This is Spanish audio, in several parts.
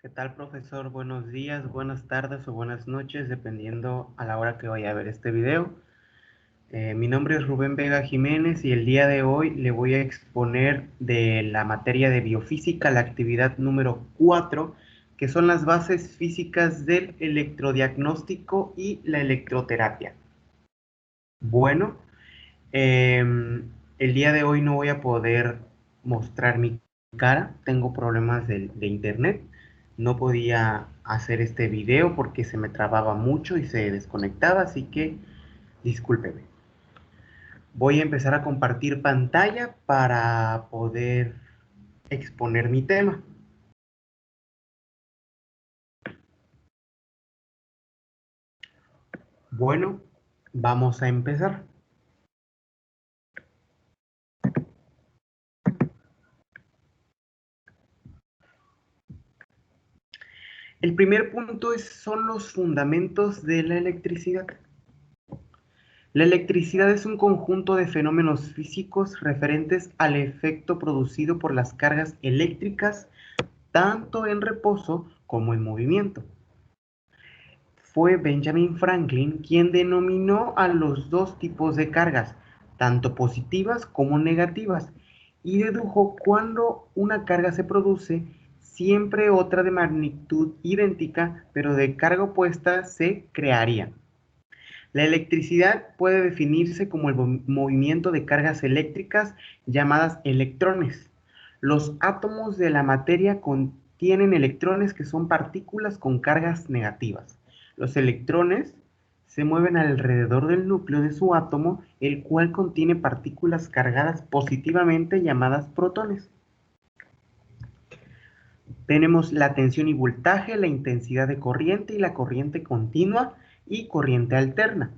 ¿Qué tal, profesor? Buenos días, buenas tardes o buenas noches, dependiendo a la hora que vaya a ver este video. Mi nombre es Rubén Vega Jiménez y el día de hoy le voy a exponer de la materia de biofísica, la actividad número 4, que son las bases físicas del electrodiagnóstico y la electroterapia. Bueno, el día de hoy no voy a poder mostrar mi cara, tengo problemas de internet, no podía hacer este video porque se me trababa mucho y se desconectaba, así que discúlpeme. Voy a empezar a compartir pantalla para poder exponer mi tema. Bueno, vamos a empezar. El primer punto son los fundamentos de la electricidad. La electricidad es un conjunto de fenómenos físicos referentes al efecto producido por las cargas eléctricas, tanto en reposo como en movimiento. Fue Benjamin Franklin quien denominó a los dos tipos de cargas, tanto positivas como negativas, y dedujo cuando una carga se produce, siempre otra de magnitud idéntica, pero de carga opuesta, se crearía. La electricidad puede definirse como el movimiento de cargas eléctricas llamadas electrones. Los átomos de la materia contienen electrones que son partículas con cargas negativas. Los electrones se mueven alrededor del núcleo de su átomo, el cual contiene partículas cargadas positivamente llamadas protones. Tenemos la tensión y voltaje, la intensidad de corriente y la corriente continua y corriente alterna.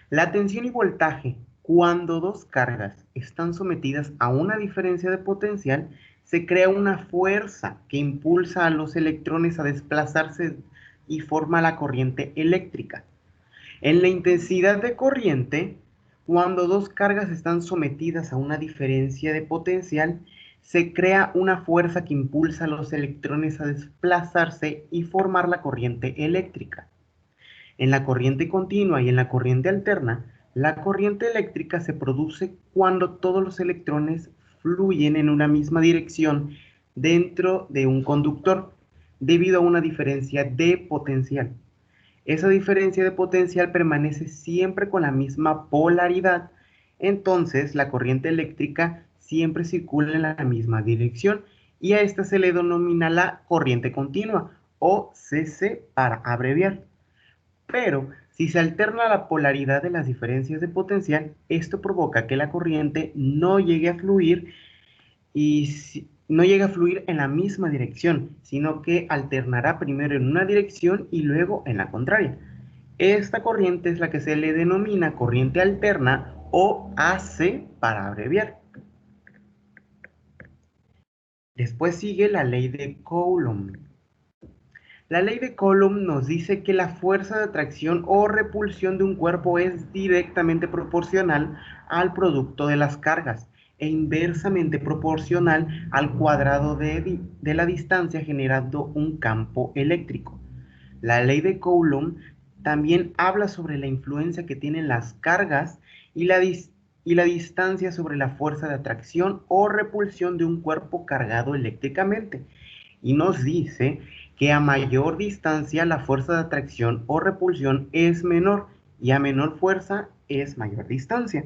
La tensión y voltaje, cuando dos cargas están sometidas a una diferencia de potencial, se crea una fuerza que impulsa a los electrones a desplazarse y forma la corriente eléctrica. En la intensidad de corriente, cuando dos cargas están sometidas a una diferencia de potencial, se crea una fuerza que impulsa a los electrones a desplazarse y formar la corriente eléctrica. En la corriente continua y en la corriente alterna, la corriente eléctrica se produce cuando todos los electrones fluyen en una misma dirección dentro de un conductor, debido a una diferencia de potencial. Esa diferencia de potencial permanece siempre con la misma polaridad, entonces la corriente eléctrica siempre circula en la misma dirección y a esta se le denomina la corriente continua o CC para abreviar. Pero si se alterna la polaridad de las diferencias de potencial, esto provoca que la corriente no llegue a fluir no llegue a fluir en la misma dirección, sino que alternará primero en una dirección y luego en la contraria. Esta corriente es la que se le denomina corriente alterna o AC para abreviar. Después sigue la ley de Coulomb. La ley de Coulomb nos dice que la fuerza de atracción o repulsión de un cuerpo es directamente proporcional al producto de las cargas e inversamente proporcional al cuadrado de la distancia, generando un campo eléctrico. La ley de Coulomb también habla sobre la influencia que tienen las cargas y y la distancia sobre la fuerza de atracción o repulsión de un cuerpo cargado eléctricamente, y nos dice que a mayor distancia la fuerza de atracción o repulsión es menor y a menor fuerza es mayor distancia.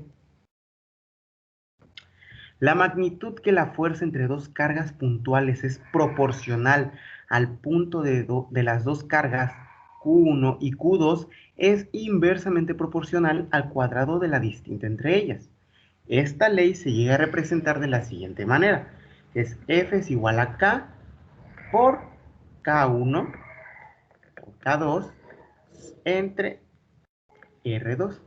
La magnitud que la fuerza entre dos cargas puntuales es proporcional al punto de las dos cargas Q1 y Q2 es inversamente proporcional al cuadrado de la distancia entre ellas. Esta ley se llega a representar de la siguiente manera. Es F es igual a K por K1 o K2 entre R2.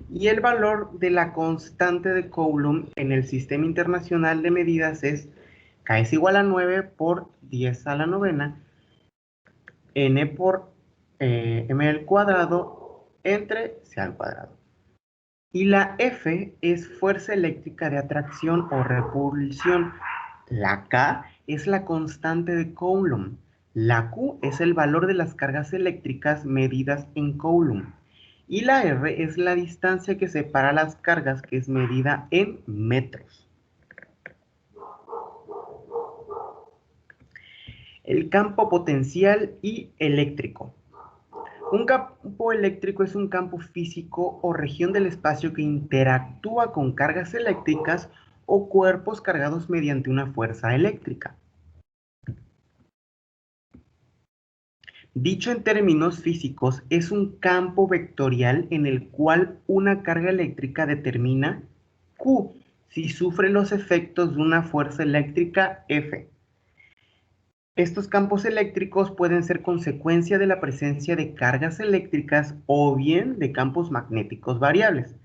Y el valor de la constante de Coulomb en el sistema internacional de medidas es K es igual a 9 por 10 a la novena, N por M al cuadrado entre C al cuadrado. Y la F es fuerza eléctrica de atracción o repulsión. La K es la constante de Coulomb. La Q es el valor de las cargas eléctricas medidas en Coulomb. Y la R es la distancia que separa las cargas, que es medida en metros. El campo potencial y eléctrico. Un campo eléctrico es un campo físico o región del espacio que interactúa con cargas eléctricas o cuerpos cargados mediante una fuerza eléctrica. Dicho en términos físicos, es un campo vectorial en el cual una carga eléctrica determina Q si sufre los efectos de una fuerza eléctrica F. Estos campos eléctricos pueden ser consecuencia de la presencia de cargas eléctricas o bien de campos magnéticos variables.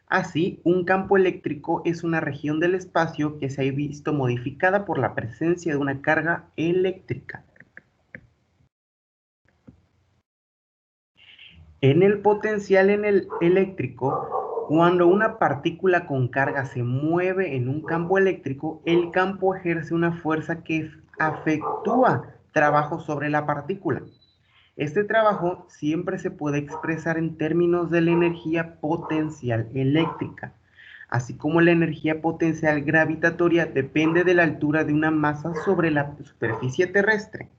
Así, un campo eléctrico es una región del espacio que se ha visto modificada por la presencia de una carga eléctrica. En el potencial en el eléctrico, cuando una partícula con carga se mueve en un campo eléctrico, el campo ejerce una fuerza que afectúa trabajo sobre la partícula. Este trabajo siempre se puede expresar en términos de la energía potencial eléctrica, así como la energía potencial gravitatoria depende de la altura de una masa sobre la superficie terrestre.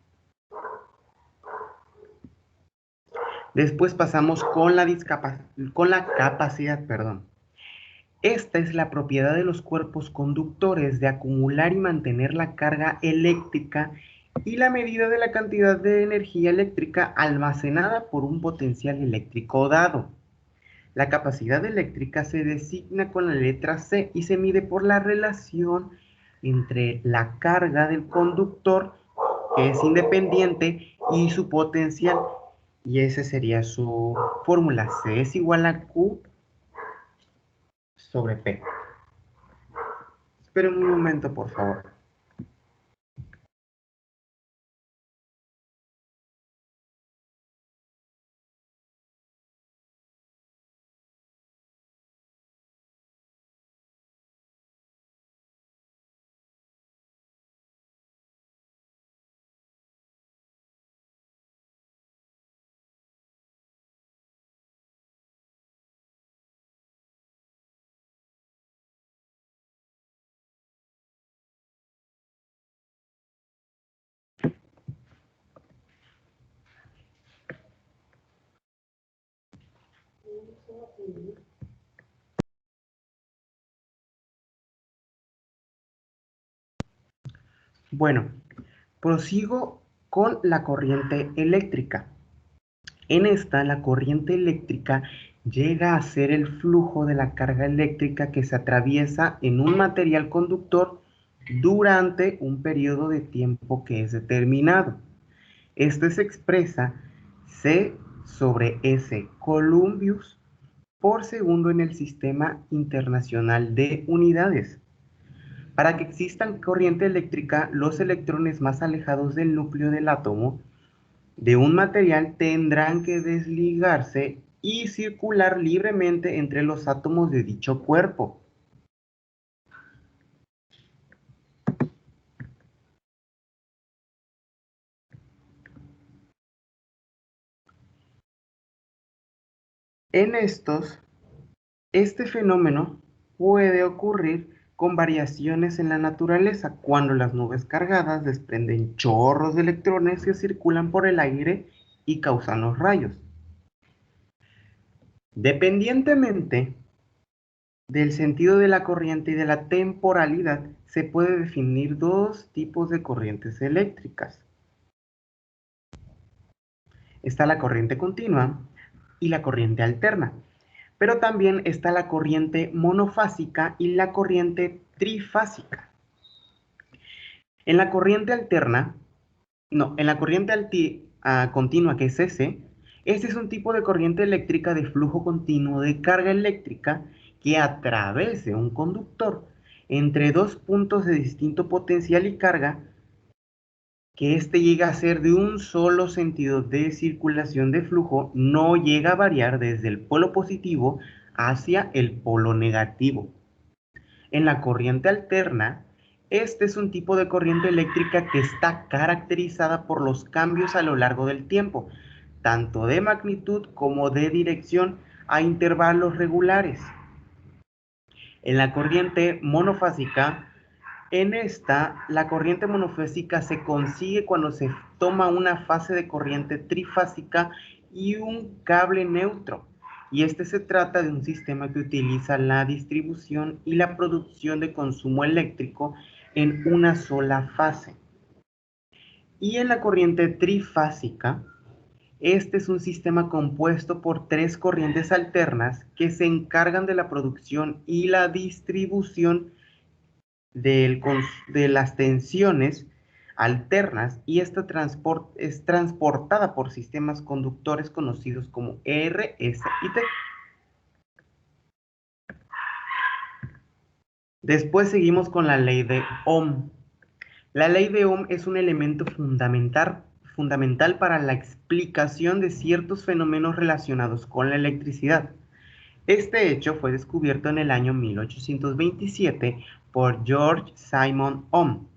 Después pasamos con la capacidad, perdón. Esta es la propiedad de los cuerpos conductores de acumular y mantener la carga eléctrica y la medida de la cantidad de energía eléctrica almacenada por un potencial eléctrico dado. La capacidad eléctrica se designa con la letra C y se mide por la relación entre la carga del conductor, que es independiente, y su potencial. Y esa sería su fórmula. C es igual a Q sobre P. Esperen un momento, por favor. Bueno, prosigo con la corriente eléctrica. En esta, la corriente eléctrica llega a ser el flujo de la carga eléctrica que se atraviesa en un material conductor durante un periodo de tiempo que es determinado. Este se expresa C sobre S columbius por segundo en el Sistema Internacional de Unidades. Para que exista corriente eléctrica, los electrones más alejados del núcleo del átomo de un material tendrán que desligarse y circular libremente entre los átomos de dicho cuerpo. En este fenómeno puede ocurrir con variaciones en la naturaleza, cuando las nubes cargadas desprenden chorros de electrones que circulan por el aire y causan los rayos. Dependientemente del sentido de la corriente y de la temporalidad, se puede definir dos tipos de corrientes eléctricas. Está la corriente continua y la corriente alterna, pero también está la corriente monofásica y la corriente trifásica. En la corriente alterna, no, en la corriente continua, que es S, este es un tipo de corriente eléctrica de flujo continuo de carga eléctrica que a través de un conductor entre dos puntos de distinto potencial y carga, que éste llega a ser de un solo sentido de circulación de flujo, no llega a variar desde el polo positivo hacia el polo negativo. En la corriente alterna, este es un tipo de corriente eléctrica que está caracterizada por los cambios a lo largo del tiempo, tanto de magnitud como de dirección a intervalos regulares. En la corriente monofásica, la corriente monofásica se consigue cuando se toma una fase de corriente trifásica y un cable neutro. Y se trata de un sistema que utiliza la distribución y la producción de consumo eléctrico en una sola fase. Y en la corriente trifásica, este es un sistema compuesto por tres corrientes alternas que se encargan de la producción y la distribución de las tensiones alternas, y esta es transportada por sistemas conductores conocidos como R, S y T. Después seguimos con la ley de Ohm. La ley de Ohm es un elemento fundamental para la explicación de ciertos fenómenos relacionados con la electricidad. Este hecho fue descubierto en el año 1827 por George Simon Ohm.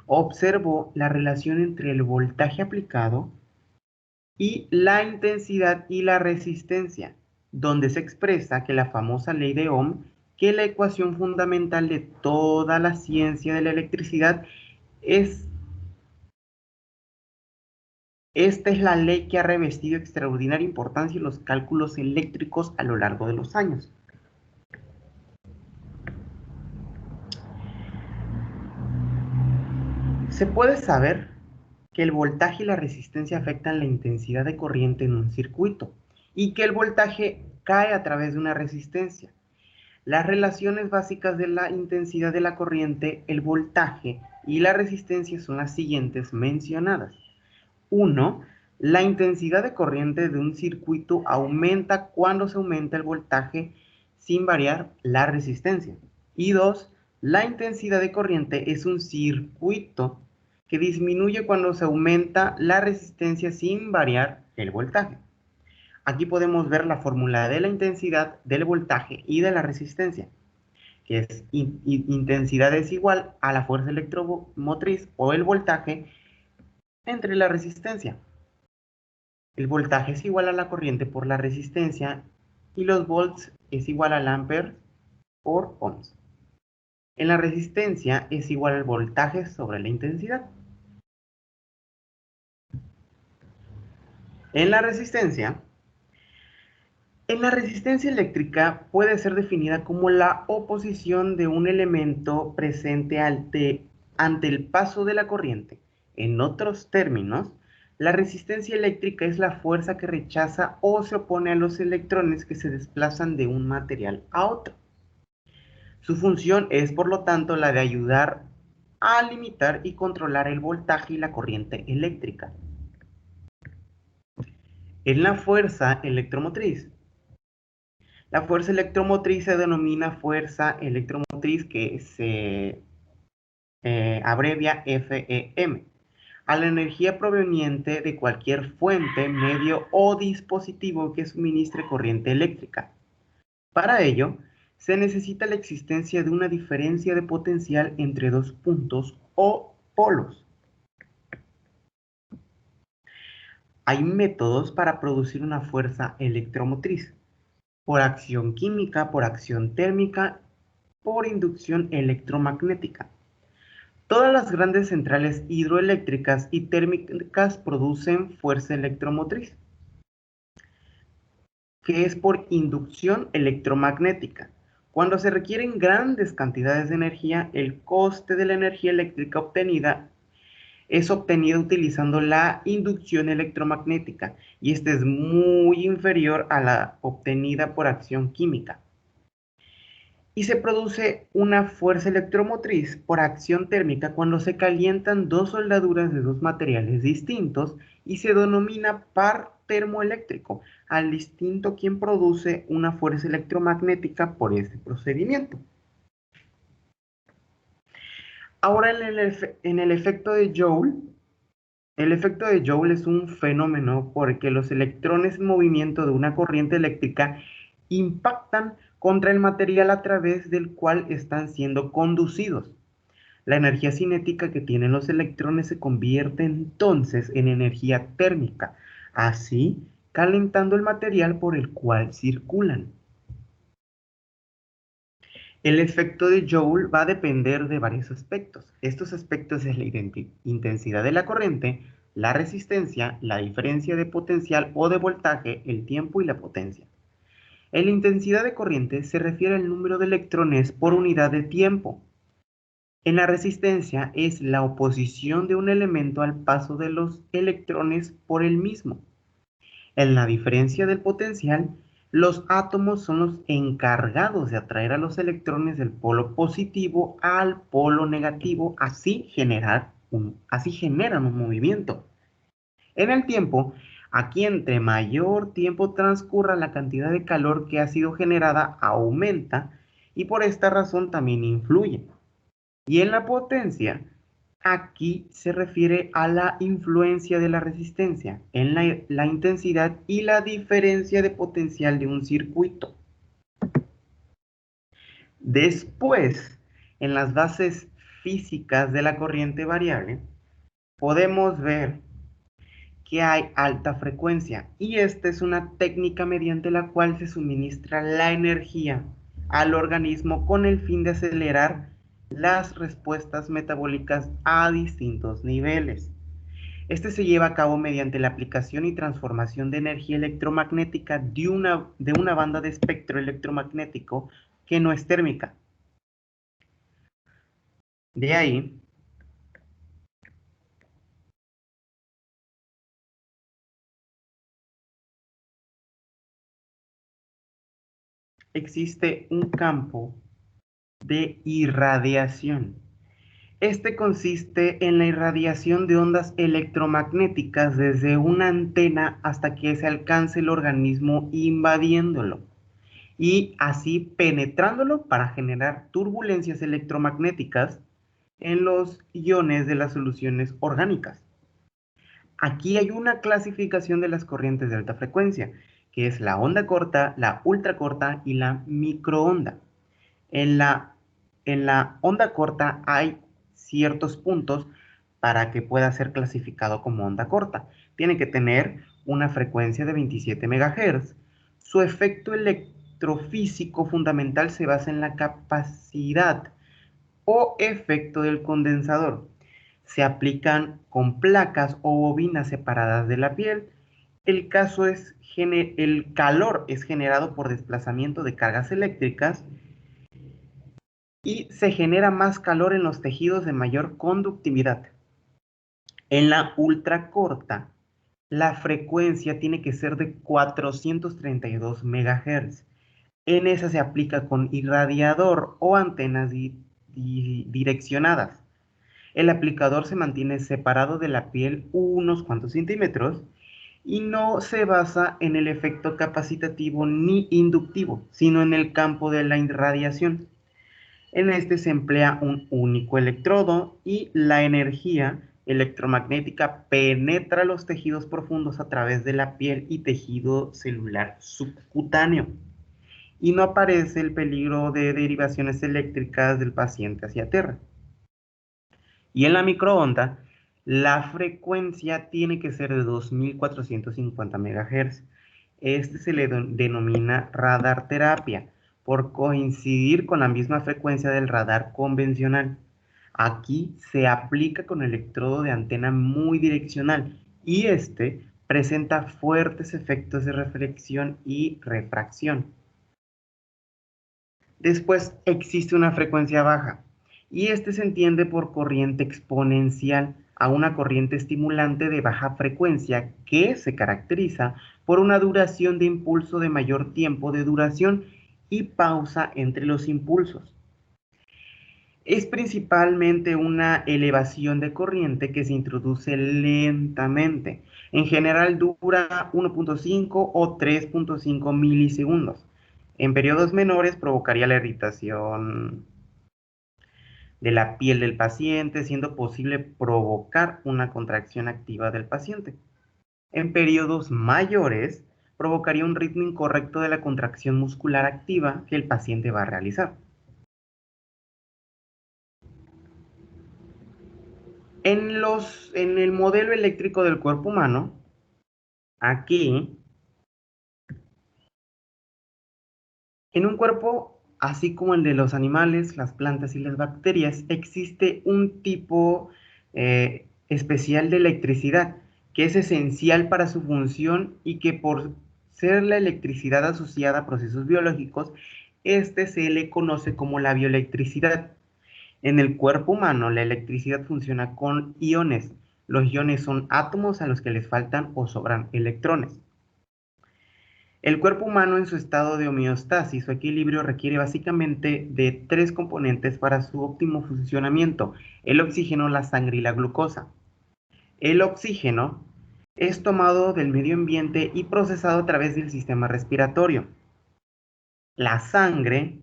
Observó la relación entre el voltaje aplicado y la intensidad y la resistencia, donde se expresa que la famosa ley de Ohm, que la ecuación fundamental de toda la ciencia de la electricidad, esta es la ley que ha revestido extraordinaria importancia en los cálculos eléctricos a lo largo de los años. Se puede saber que el voltaje y la resistencia afectan la intensidad de corriente en un circuito y que el voltaje cae a través de una resistencia. Las relaciones básicas de la intensidad de la corriente, el voltaje y la resistencia son las siguientes mencionadas. 1. La intensidad de corriente de un circuito aumenta cuando se aumenta el voltaje sin variar la resistencia. Y 2. La intensidad de corriente es un circuito que disminuye cuando se aumenta la resistencia sin variar el voltaje. Aquí podemos ver la fórmula de la intensidad, del voltaje y de la resistencia, que es intensidad es igual a la fuerza electromotriz o el voltaje entre la resistencia. El voltaje es igual a la corriente por la resistencia y los volts es igual al ampere por ohms. En la resistencia es igual al voltaje sobre la intensidad. En la resistencia eléctrica puede ser definida como la oposición de un elemento presente ante el paso de la corriente. En otros términos, la resistencia eléctrica es la fuerza que rechaza o se opone a los electrones que se desplazan de un material a otro. Su función es, por lo tanto, la de ayudar a limitar y controlar el voltaje y la corriente eléctrica. En la fuerza electromotriz. La fuerza electromotriz se denomina fuerza electromotriz, que se abrevia FEM, a la energía proveniente de cualquier fuente, medio o dispositivo que suministre corriente eléctrica. Para ello, se necesita la existencia de una diferencia de potencial entre dos puntos o polos. Hay métodos para producir una fuerza electromotriz: por acción química, por acción térmica, por inducción electromagnética. Todas las grandes centrales hidroeléctricas y térmicas producen fuerza electromotriz, que es por inducción electromagnética. Cuando se requieren grandes cantidades de energía, el coste de la energía eléctrica obtenida es obtenida utilizando la inducción electromagnética, y esta es muy inferior a la obtenida por acción química. Y se produce una fuerza electromotriz por acción térmica cuando se calientan dos soldaduras de dos materiales distintos, y se denomina par termoeléctrico al distinto quien produce una fuerza electromagnética por este procedimiento. Ahora en el efecto de Joule. El efecto de Joule es un fenómeno porque los electrones en movimiento de una corriente eléctrica impactan contra el material a través del cual están siendo conducidos. La energía cinética que tienen los electrones se convierte entonces en energía térmica, así calentando el material por el cual circulan. El efecto de Joule va a depender de varios aspectos. Estos aspectos es la intensidad de la corriente, la resistencia, la diferencia de potencial o de voltaje, el tiempo y la potencia. En la intensidad de corriente se refiere al número de electrones por unidad de tiempo. En la resistencia es la oposición de un elemento al paso de los electrones por el mismo. En la diferencia del potencial, los átomos son los encargados de atraer a los electrones del polo positivo al polo negativo, así generan un movimiento. En el tiempo, aquí entre mayor tiempo transcurra, la cantidad de calor que ha sido generada aumenta y por esta razón también influye. Y en la potencia, aquí se refiere a la influencia de la resistencia en la intensidad y la diferencia de potencial de un circuito. Después, en las bases físicas de la corriente variable, podemos ver que hay alta frecuencia y esta es una técnica mediante la cual se suministra la energía al organismo con el fin de acelerar las respuestas metabólicas a distintos niveles. Este se lleva a cabo mediante la aplicación y transformación de energía electromagnética de una banda de espectro electromagnético que no es térmica. De ahí, existe un campo de irradiación. Este consiste en la irradiación de ondas electromagnéticas desde una antena hasta que se alcance el organismo invadiéndolo y así penetrándolo para generar turbulencias electromagnéticas en los iones de las soluciones orgánicas. Aquí hay una clasificación de las corrientes de alta frecuencia, que es la onda corta, la ultracorta y la microonda. En la, en la onda corta hay ciertos puntos para que pueda ser clasificado como onda corta. Tiene que tener una frecuencia de 27 MHz. Su efecto electrofísico fundamental se basa en la capacidad o efecto del condensador. Se aplican con placas o bobinas separadas de la piel. El calor es generado por desplazamiento de cargas eléctricas y se genera más calor en los tejidos de mayor conductividad. En la ultracorta, la frecuencia tiene que ser de 432 MHz. En esa se aplica con irradiador o antenas direccionadas. El aplicador se mantiene separado de la piel unos cuantos centímetros y no se basa en el efecto capacitativo ni inductivo, sino en el campo de la irradiación. En este se emplea un único electrodo y la energía electromagnética penetra los tejidos profundos a través de la piel y tejido celular subcutáneo. Y no aparece el peligro de derivaciones eléctricas del paciente hacia tierra. Y en la microonda, la frecuencia tiene que ser de 2450 MHz. Este se le denomina radar terapia por coincidir con la misma frecuencia del radar convencional. Aquí se aplica con electrodo de antena muy direccional y este presenta fuertes efectos de reflexión y refracción. Después existe una frecuencia baja y este se entiende por corriente exponencial a una corriente estimulante de baja frecuencia que se caracteriza por una duración de impulso de mayor tiempo de duración y pausa entre los impulsos. Es principalmente una elevación de corriente que se introduce lentamente. En general dura 1.5 o 3.5 milisegundos. En periodos menores provocaría la irritación de la piel del paciente, siendo posible provocar una contracción activa del paciente. En periodos mayores provocaría un ritmo incorrecto de la contracción muscular activa que el paciente va a realizar. En el modelo eléctrico del cuerpo humano, aquí, en un cuerpo, así como el de los animales, las plantas y las bacterias, existe un tipo especial de electricidad que es esencial para su función y que por ser la electricidad asociada a procesos biológicos, este se le conoce como la bioelectricidad. En el cuerpo humano, la electricidad funciona con iones. Los iones son átomos a los que les faltan o sobran electrones. El cuerpo humano en su estado de homeostasis o equilibrio requiere básicamente de tres componentes para su óptimo funcionamiento: el oxígeno, la sangre y la glucosa. El oxígeno es tomado del medio ambiente y procesado a través del sistema respiratorio. La sangre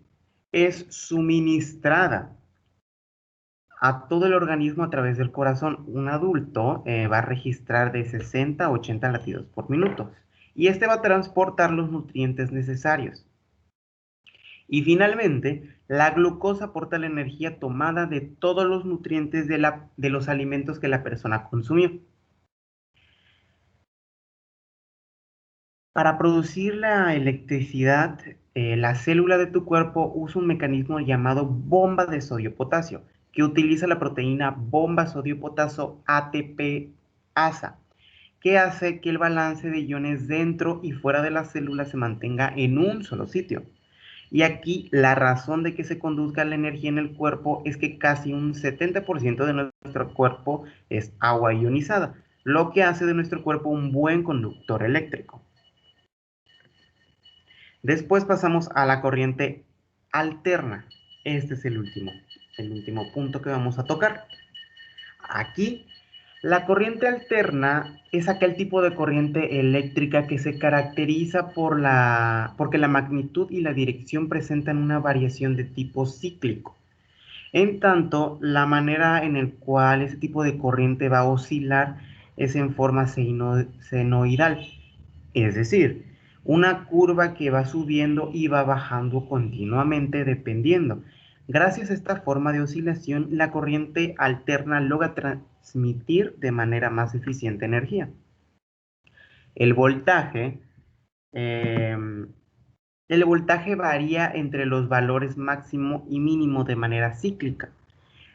es suministrada a todo el organismo a través del corazón. Un adulto va a registrar de 60 a 80 latidos por minuto y este va a transportar los nutrientes necesarios. Y finalmente, la glucosa aporta la energía tomada de todos los nutrientes de los alimentos que la persona consumió. Para producir la electricidad, la célula de tu cuerpo usa un mecanismo llamado bomba de sodio-potasio, que utiliza la proteína bomba sodio-potasio ATP-ASA, que hace que el balance de iones dentro y fuera de la célula se mantenga en un solo sitio. Y aquí la razón de que se conduzca la energía en el cuerpo es que casi un 70% de nuestro cuerpo es agua ionizada, lo que hace de nuestro cuerpo un buen conductor eléctrico. Después pasamos a la corriente alterna. Este es el último punto que vamos a tocar. Aquí, la corriente alterna es aquel tipo de corriente eléctrica que se caracteriza porque la magnitud y la dirección presentan una variación de tipo cíclico. En tanto, la manera en la cual ese tipo de corriente va a oscilar es en forma senoidal, es decir, una curva que va subiendo y va bajando continuamente dependiendo. Gracias a esta forma de oscilación, la corriente alterna logra transmitir de manera más eficiente energía. El voltaje, eh, el voltaje varía entre los valores máximo y mínimo de manera cíclica.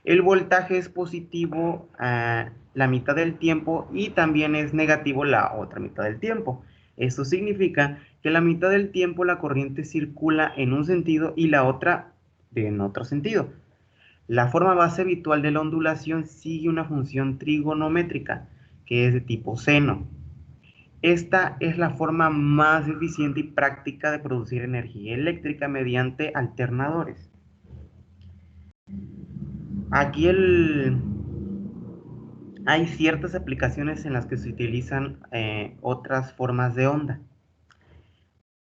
El voltaje es positivo la mitad del tiempo y también es negativo la otra mitad del tiempo. Esto significa que la mitad del tiempo la corriente circula en un sentido y la otra en otro sentido. La forma base habitual de la ondulación sigue una función trigonométrica que es de tipo seno. Esta es la forma más eficiente y práctica de producir energía eléctrica mediante alternadores. Aquí hay ciertas aplicaciones en las que se utilizan otras formas de onda.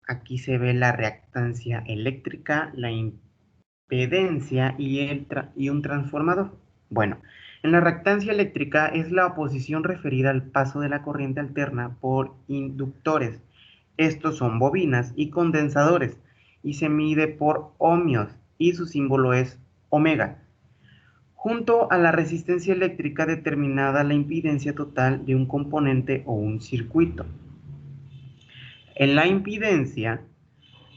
Aquí se ve la reactancia eléctrica, la impedencia y un transformador. Bueno, en la reactancia eléctrica es la oposición referida al paso de la corriente alterna por inductores. Estos son bobinas y condensadores y se mide por ohmios y su símbolo es omega. Junto a la resistencia eléctrica determinada la impidencia total de un componente o un circuito. En la impidencia,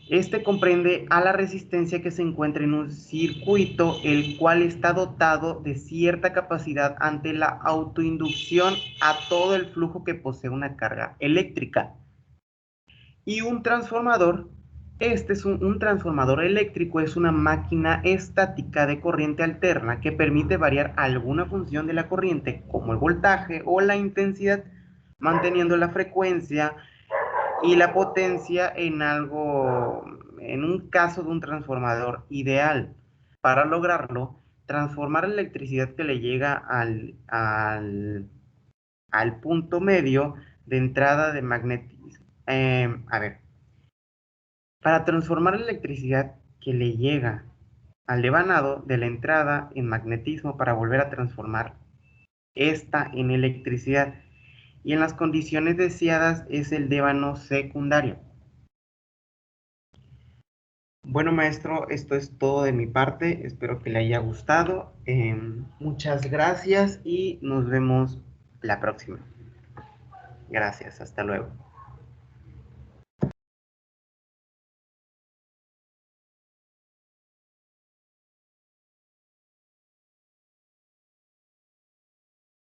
este comprende a la resistencia que se encuentra en un circuito el cual está dotado de cierta capacidad ante la autoinducción a todo el flujo que posee una carga eléctrica. Y un transformador, un transformador eléctrico es una máquina estática de corriente alterna que permite variar alguna función de la corriente, como el voltaje o la intensidad, manteniendo la frecuencia y la potencia en un caso de un transformador ideal. Para lograrlo, transformar la electricidad que le llega al punto medio de entrada de magnetismo. Para transformar la electricidad que le llega al devanado de la entrada en magnetismo para volver a transformar esta en electricidad y en las condiciones deseadas es el débano secundario. Bueno, maestro, esto es todo de mi parte. Espero que le haya gustado. Muchas gracias y nos vemos la próxima. Gracias, hasta luego.